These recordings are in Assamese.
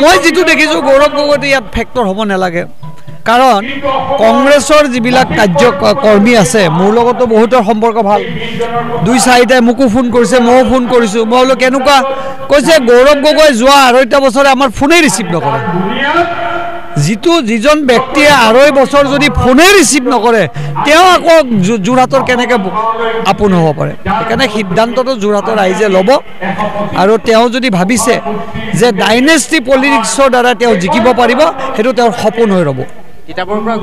মই যেটো দেখিছো গৌৰৱ গগৈ ইয়াত ফেক্টৰ হ'ব নালাগে কাৰণ কংগ্ৰেছৰ যিবিলাক কাৰ্যকৰ্মী আছে মোৰ লগতো বহুতৰ সম্পৰ্ক ভাল দুই চাৰিটাই মোকো ফোন কৰিছে মইও ফোন কৰিছো মই বোলো কেনেকুৱা কৈছে গৌৰৱ গগৈ যোৱা 2.5 বছৰে আমাৰ ফোনেই ৰিচিভ নকৰে যিজন ব্যক্তিয়ে 2.5 বছৰ যদি ফোনেই ৰিচিভ নকৰে তেওঁ আকৌ যোৰহাটৰ কেনেকৈ আপোন হ'ব পাৰে সেইকাৰণে সিদ্ধান্তটো যোৰহাটৰ ৰাইজে ল'ব আৰু তেওঁ যদি ভাবিছে যে ডাইনেষ্টি পলিটিক্সৰ দ্বাৰা তেওঁ জিকিব পাৰিব সেইটো তেওঁৰ সপোন হৈ ৰ'ব কিতাপৰ পৰা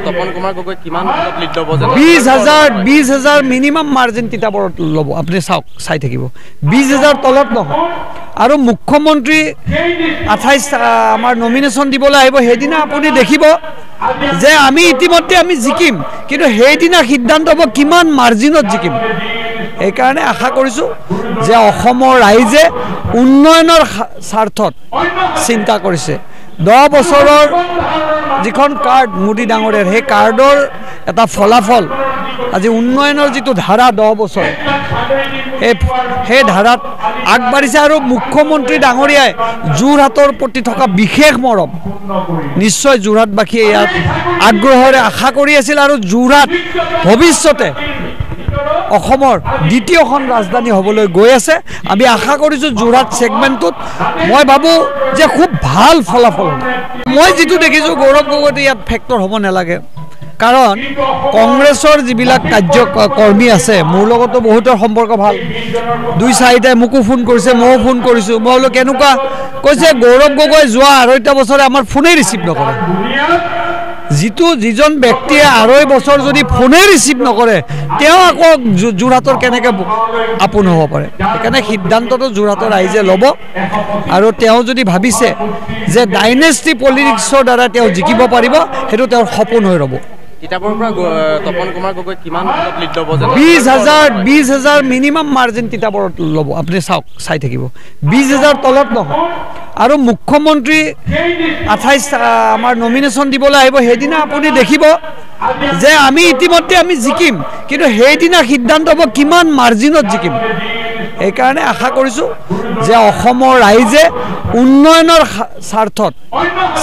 তপন কুমাৰ গগৈ কিমান লিড ল'ব 20,000 মিনিমাম মাৰ্জিন কিতাপৰ ল'ব আপুনি চাওক চাই থাকিব 20,000 তলত নহয় আৰু মুখ্যমন্ত্ৰী 28 আমাৰ নমিনেশ্যন দিবলৈ আহিব সেইদিনা আপুনি দেখিব যে আমি ইতিমধ্যে আমি জিকিম কিন্তু সেইদিনা সিদ্ধান্ত হ'ব কিমান মাৰ্জিনত জিকিম এইকাৰণে আশা কৰিছোঁ যে অসমৰ ৰাইজে উন্নয়নৰ স্বাৰ্থত চিন্তা কৰিছে 10 বছৰৰ যিখন কাৰ্ড মোদী ডাঙৰীয়াৰ সেই কাৰ্ডৰ এটা ফলাফল আজি উন্নয়নৰ যিটো ধাৰা 10 বছৰ সেই ধাৰাত আগবাঢ়িছে আৰু মুখ্যমন্ত্ৰী ডাঙৰীয়াই যোৰহাটৰ প্ৰতি থকা বিশেষ মৰম নিশ্চয় যোৰহাটবাসীয়ে ইয়াত আগ্ৰহেৰে আশা কৰি আছিল আৰু যোৰহাট ভৱিষ্যতে অসমৰ দ্বিতীয়খন ৰাজধানী হ'বলৈ গৈ আছে আমি আশা কৰিছোঁ যোৰহাট ছেগমেণ্টত মই ভাবোঁ যে খুব ভাল ফলাফল মই যেটো দেখিছোঁ গৌৰৱ গগৈ ইয়াত ফেক্টৰ হ'ব নালাগে কাৰণ কংগ্ৰেছৰ যিবিলাক কাৰ্যকৰ্মী আছে মোৰ লগতো বহুতৰ সম্পৰ্ক ভাল দুই চাৰিটাই মোকো ফোন কৰিছে মইও ফোন কৰিছো মই বোলো কেনেকুৱা কৈছে গৌৰৱ গগৈ যোৱা 2.5 বছৰে আমাৰ ফোনেই ৰিচিভ নকৰে যিজন ব্যক্তিয়ে 2.5 বছৰ যদি ফোনেই ৰিচিভ নকৰে তেওঁ আকৌ যোৰহাটৰ কেনেকৈ আপোন হ'ব পাৰে সেইকাৰণে সিদ্ধান্তটো যোৰহাটৰ ৰাইজে ল'ব আৰু তেওঁ যদি ভাবিছে যে ডাইনেষ্টি পলিটিক্সৰ দ্বাৰা তেওঁ জিকিব পাৰিব সেইটো তেওঁৰ সপোন হৈ ৰ'ব কিতাপৰ পৰা তপন কুমাৰ গগৈ কিমান লিড ল'ব 20,000 মিনিমাম মাৰ্জিন কিতাপৰ ল'ব আপুনি চাওক চাই থাকিব 20,000 তলত নহয় আৰু মুখ্যমন্ত্ৰী 28 আমাৰ নমিনেশ্যন দিবলৈ আহিব সেইদিনা আপুনি দেখিব যে আমি ইতিমধ্যে আমি জিকিম কিন্তু সেইদিনা সিদ্ধান্ত হ'ব কিমান মাৰ্জিনত জিকিম এইকাৰণে আশা কৰিছোঁ যে অসমৰ ৰাইজে উন্নয়নৰ স্বাৰ্থত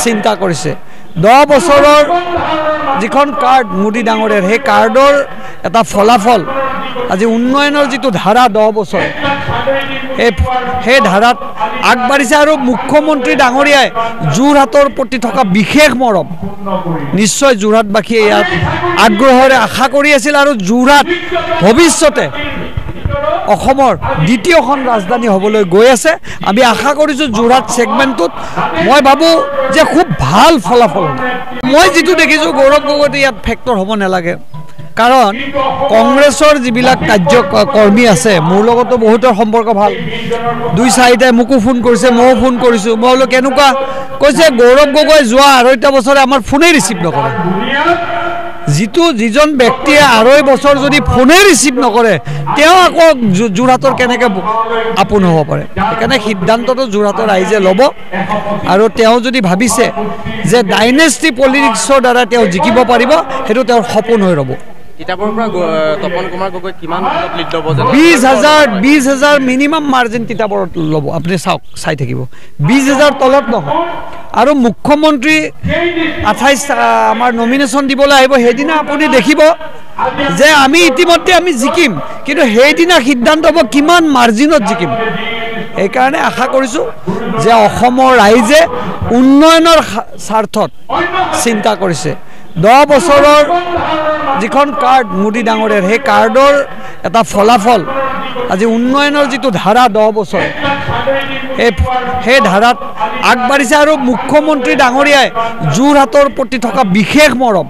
চিন্তা কৰিছে 10 বছৰৰ যিখন কাৰ্ড মোদী ডাঙৰীয়াৰ সেই কাৰ্ডৰ এটা ফলাফল আজি উন্নয়নৰ যিটো ধাৰা 10 বছৰ সেই ধাৰাত আগবাঢ়িছে আৰু মুখ্যমন্ত্ৰী ডাঙৰীয়াই যোৰহাটৰ প্ৰতি থকা বিশেষ মৰম নিশ্চয় যোৰহাটবাসীয়ে ইয়াত আগ্ৰহেৰে আশা কৰি আছিল আৰু যোৰহাট ভৱিষ্যতে অসমৰ দ্বিতীয়খন ৰাজধানী হ'বলৈ গৈ আছে আমি আশা কৰিছোঁ যোৰহাট ছেগমেণ্টত মই ভাবোঁ যে খুব ভাল ফলাফল মই যেটো দেখিছোঁ গৌৰৱ গগৈ ইয়াত ফেক্টৰ হ'ব নালাগে কাৰণ কংগ্ৰেছৰ যিবিলাক কাৰ্যকৰ্মী আছে মোৰ লগতো বহুতৰ সম্পৰ্ক ভাল দুই চাৰিটাই মোকো ফোন কৰিছে মইও ফোন কৰিছো মই বোলো কেনেকুৱা কৈছে গৌৰৱ গগৈ যোৱা 2.5 বছৰে আমাৰ ফোনেই ৰিচিভ নকৰে যিজন ব্যক্তিয়ে 2.5 বছৰ যদি ফোনেই ৰিচিভ নকৰে তেওঁ আকৌ যোৰহাটৰ কেনেকৈ আপোন হ'ব পাৰে সেইকাৰণে সিদ্ধান্তটো যোৰহাটৰ ৰাইজে ল'ব আৰু তেওঁ যদি ভাবিছে যে ডাইনেষ্টি পলিটিক্সৰ দ্বাৰা তেওঁ জিকিব পাৰিব সেইটো তেওঁৰ সপোন হৈ ৰ'ব কিতাপৰ পৰা তপন কুমাৰ গগৈ কিমান লিড ল'ব 20,000 মিনিমাম মাৰ্জিন কিতাপৰ ল'ব আপুনি চাওক চাই থাকিব 20,000 তলত নহয় আৰু মুখ্যমন্ত্ৰী 28 আমাৰ নমিনেশ্যন দিবলৈ আহিব সেইদিনা আপুনি দেখিব যে আমি ইতিমধ্যে আমি জিকিম কিন্তু সেইদিনা সিদ্ধান্ত হ'ব কিমান মাৰ্জিনত জিকিম এইকাৰণে আশা কৰিছোঁ যে অসমৰ ৰাইজে উন্নয়নৰ স্বাৰ্থত চিন্তা কৰিছে 10 বছৰৰ যিখন কাৰ্ড মোদী ডাঙৰীয়াৰ সেই কাৰ্ডৰ এটা ফলাফল আজি উন্নয়নৰ যিটো ধাৰা 10 বছৰ সেই ধাৰাত আগবাঢ়িছে আৰু মুখ্যমন্ত্ৰী ডাঙৰীয়াই যোৰহাটৰ প্ৰতি থকা বিশেষ মৰম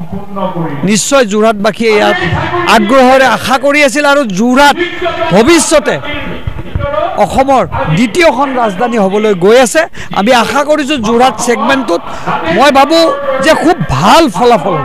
নিশ্চয় যোৰহাটবাসীয়ে ইয়াত আগ্ৰহেৰে আশা কৰি আছিল আৰু যোৰহাট ভৱিষ্যতে অসমৰ দ্বিতীয়খন ৰাজধানী হ'বলৈ গৈ আছে আমি আশা কৰিছোঁ যোৰহাট ছেগমেণ্টত মই ভাবোঁ যে খুব ভাল ফলাফল